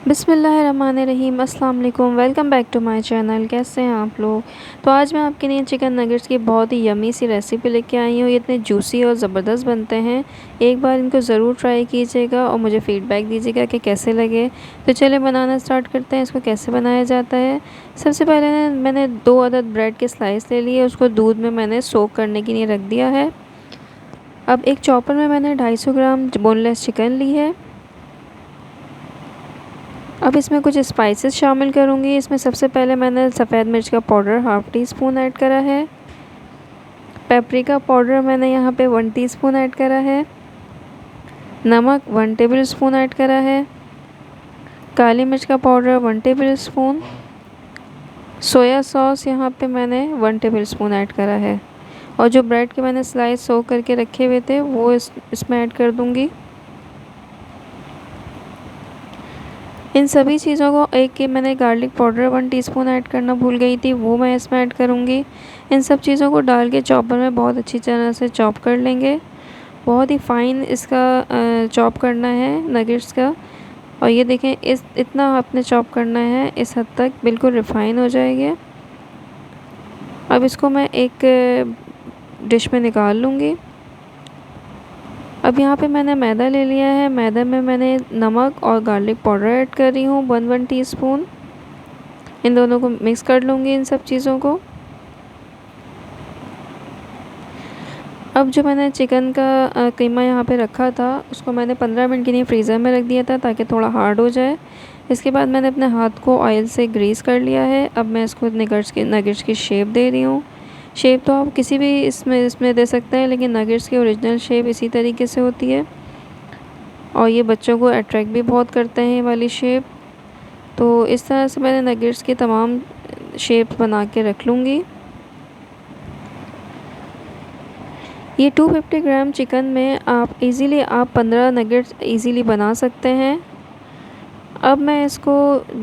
बिस्मिल्लाहिर्रहमानिर्रहीम अस्सलाम वालेकुम। Welcome back to my channel. कैसे हैं आप लोग। तो आज मैं आपके लिए चिकन नगेट्स की बहुत ही यमी सी रेसिपी लेके आई हूँ। ये इतने जूसी और ज़बरदस्त बनते हैं। एक बार इनको ज़रूर ट्राई कीजिएगा और मुझे फ़ीडबैक दीजिएगा कि कैसे लगे। तो चलिए बनाना स्टार्ट करते हैं। इसको कैसे बनाया जाता है। सबसे पहले मैंने 2 अदद ब्रेड के स्लाइस ले लिए। उसको दूध में मैंने सोक करने के लिए रख दिया है। अब एक चॉपर में मैंने 250 ग्राम बोनलेस चिकन ली है। अब इसमें कुछ स्पाइसेस शामिल करूँगी। इसमें सबसे पहले मैंने सफ़ेद मिर्च का powder half tea spoon add करा है। पेपरिका पाउडर मैंने यहाँ पे 1 टीस्पून ऐड करा है। नमक 1 टेबल स्पून ऐड करा है। काली मिर्च का powder 1 table spoon. Soya sauce यहाँ पे मैंने 1 टेबल स्पून ऐड करा है। और जो ब्रेड के मैंने स्लाइस सोक करके रखे हुए थे वो इसमें ऐड कर दूँगी। इन सभी चीज़ों को मैंने गार्लिक पाउडर 1 टीस्पून ऐड करना भूल गई थी, वो मैं इसमें ऐड करूँगी। इन सब चीज़ों को डाल के चॉपर में बहुत अच्छी तरह से चॉप कर लेंगे। बहुत ही फ़ाइन इसका चॉप करना है नगेट्स का। और ये देखें इतना आपने चॉप करना है, इस हद तक बिल्कुल रिफ़ाइन हो जाएगी। अब इसको मैं एक डिश में निकाल लूँगी। अब यहाँ पे मैंने मैदा ले लिया है। मैदे में मैंने नमक और गार्लिक पाउडर ऐड कर रही हूँ 1 टीस्पून। इन दोनों को मिक्स कर लूँगी, इन सब चीज़ों को। अब जो मैंने चिकन का कीमा यहाँ पे रखा था उसको मैंने 15 मिनट के लिए फ्रीज़र में रख दिया था ताकि थोड़ा हार्ड हो जाए। इसके बाद मैंने अपने हाथ को ऑयल से ग्रीस कर लिया है। अब मैं इसको नगेट्स की शेप दे रही हूँ। शेप तो आप किसी भी इसमें दे सकते हैं, लेकिन नगेट्स की ओरिजिनल शेप इसी तरीके से होती है। और ये बच्चों को अट्रैक्ट भी बहुत करते हैं ये वाली शेप। तो इस तरह से मैंने नगेट्स की तमाम शेप बना के रख लूँगी। ये 250 ग्राम चिकन में आप 15 नगेट्स इजीली बना सकते हैं। अब मैं इसको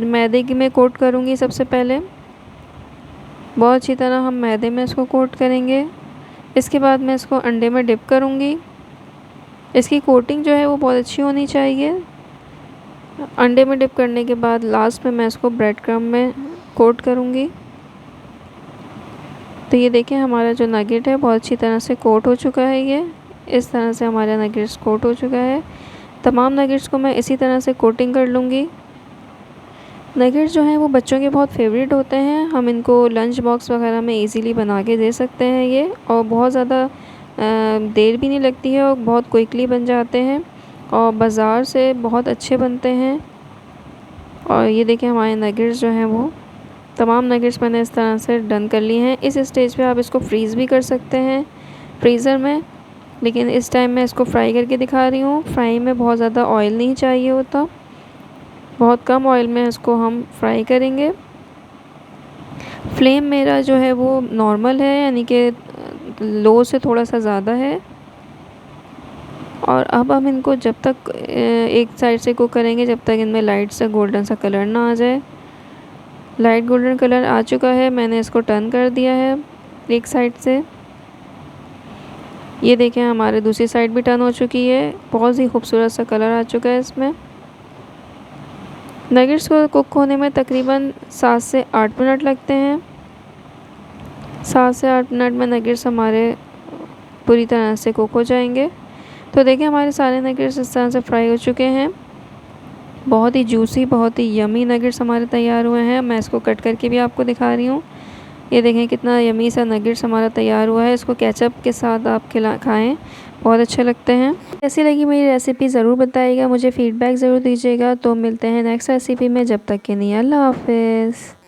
मैदे में कोट करूँगी। सबसे पहले बहुत अच्छी तरह हम मैदे में इसको कोट करेंगे। इसके बाद मैं इसको अंडे में डिप करूँगी। इसकी कोटिंग जो है वो बहुत अच्छी होनी चाहिए। अंडे में डिप करने के बाद लास्ट में मैं इसको ब्रेड क्रम्ब में कोट करूँगी। तो ये देखें हमारा जो नगेट है बहुत अच्छी तरह से कोट हो चुका है। ये इस तरह से हमारा नगेट्स कोट हो चुका है। तमाम नगेट्स को मैं इसी तरह से कोटिंग कर लूँगी। नगेट्स जो हैं वो बच्चों के बहुत फेवरेट होते हैं। हम इनको लंच बॉक्स वगैरह में इजीली बना के दे सकते हैं ये, और बहुत ज़्यादा देर भी नहीं लगती है और बहुत क्विकली बन जाते हैं और बाज़ार से बहुत अच्छे बनते हैं। और ये देखें हमारे नगेट्स जो हैं वो तमाम नगेट्स मैंने इस तरह से डन कर लिए हैं। इस स्टेज पे आप इसको फ्रीज़ भी कर सकते हैं फ्रीज़र में, लेकिन इस टाइम मैं इसको फ्राई करके दिखा रही हूँ। फ्राई में बहुत ज़्यादा ऑयल नहीं चाहिए होता, बहुत कम ऑयल में इसको हम फ्राई करेंगे। फ्लेम मेरा जो है वो नॉर्मल है, यानी कि लो से थोड़ा सा ज़्यादा है। और अब हम इनको जब तक एक साइड से कुक करेंगे जब तक इनमें लाइट सा गोल्डन सा कलर ना आ जाए। लाइट गोल्डन कलर आ चुका है, मैंने इसको टर्न कर दिया है एक साइड से। ये देखें हमारे दूसरी साइड भी टर्न हो चुकी है। बहुत ही खूबसूरत सा कलर आ चुका है इसमें। नगेट्स को कुक होने में तकरीबन 7 से 8 मिनट लगते हैं। 7 से 8 मिनट में नगेट्स हमारे पूरी तरह से कुक हो जाएंगे। तो देखिए हमारे सारे नगेट्स इस तरह से फ्राई हो चुके हैं। बहुत ही जूसी, बहुत ही यमी नगेट्स हमारे तैयार हुए हैं। मैं इसको कट करके भी आपको दिखा रही हूँ। ये देखें कितना यमी सा नगेट्स हमारा तैयार हुआ है। इसको केचप के साथ आप खाएँ, बहुत अच्छे लगते हैं। कैसी लगी मेरी रेसिपी ज़रूर बताइएगा, मुझे फ़ीडबैक ज़रूर दीजिएगा। तो मिलते हैं नेक्स्ट रेसिपी में, जब तक के लिए अल्लाह हाफ़िज़।